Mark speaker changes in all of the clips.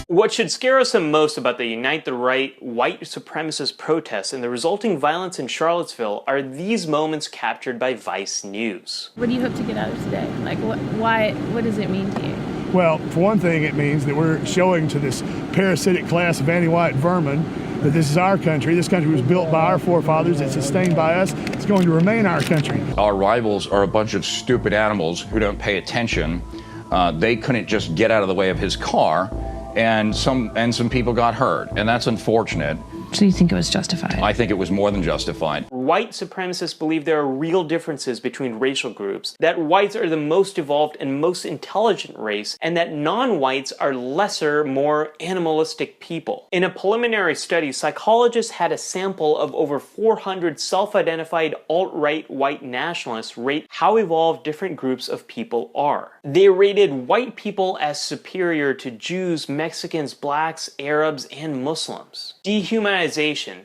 Speaker 1: What should scare us the most about the Unite the Right white supremacist protests and the resulting violence in Charlottesville are these moments captured by Vice News.
Speaker 2: What do you hope to get out of today? Like, what does it mean to you?
Speaker 3: Well, for one thing, it means that we're showing to this parasitic class of anti-white vermin that this is our country. This country was built by our forefathers. It's sustained by us. It's going to remain our country.
Speaker 4: Our rivals are a bunch of stupid animals who don't pay attention. They couldn't just get out of the way of his car, and some people got hurt, and that's unfortunate.
Speaker 2: So you think it was justified?
Speaker 4: I think it was more than justified.
Speaker 1: White supremacists believe there are real differences between racial groups, that whites are the most evolved and most intelligent race, and that non-whites are lesser, more animalistic people. In a preliminary study, psychologists had a sample of over 400 self-identified alt-right white nationalists rate how evolved different groups of people are. They rated white people as superior to Jews, Mexicans, blacks, Arabs, and Muslims. Dehumanization,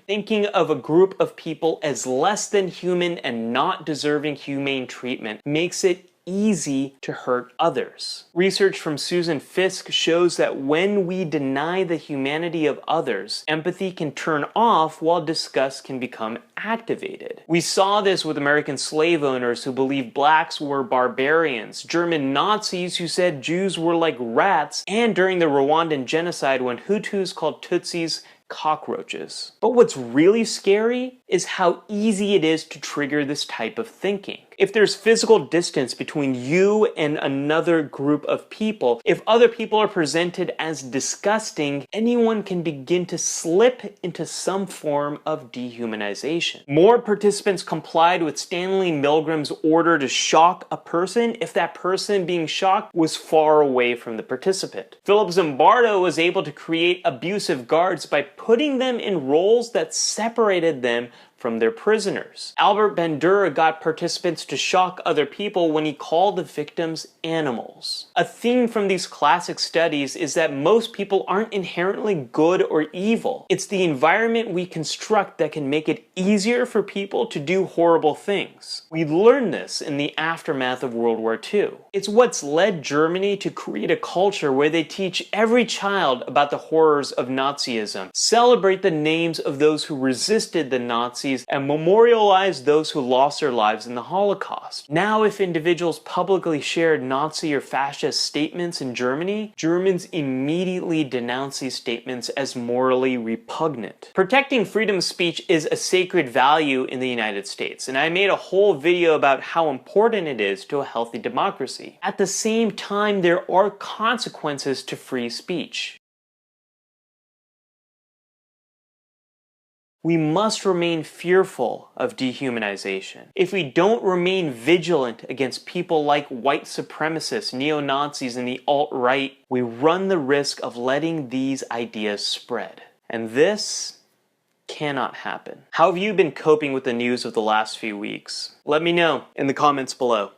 Speaker 1: thinking of a group of people as less than human and not deserving humane treatment, makes it easy to hurt others. Research from Susan Fisk shows that when we deny the humanity of others, empathy can turn off while disgust can become activated. We saw this with American slave owners who believed blacks were barbarians, German Nazis who said Jews were like rats, and during the Rwandan genocide when Hutus called Tutsis cockroaches. But what's really scary is how easy it is to trigger this type of thinking. If there's physical distance between you and another group of people, if other people are presented as disgusting, anyone can begin to slip into some form of dehumanization. More participants complied with Stanley Milgram's order to shock a person if that person being shocked was far away from the participant. Philip Zimbardo was able to create abusive guards by putting them in roles that separated them from their prisoners. Albert Bandura got participants to shock other people when he called the victims animals. A theme from these classic studies is that most people aren't inherently good or evil. It's the environment we construct that can make it easier for people to do horrible things. We learned this in the aftermath of World War II. It's what's led Germany to create a culture where they teach every child about the horrors of Nazism, celebrate the names of those who resisted the Nazis, and memorialize those who lost their lives in the Holocaust. Now, if individuals publicly shared Nazi or fascist statements in Germany, Germans immediately denounce these statements as morally repugnant. Protecting freedom of speech is a sacred value in the United States, and I made a whole video about how important it is to a healthy democracy. At the same time, there are consequences to free speech. We must remain fearful of dehumanization. If we don't remain vigilant against people like white supremacists, neo-Nazis, and the alt-right, we run the risk of letting these ideas spread. And this cannot happen. How have you been coping with the news of the last few weeks? Let me know in the comments below.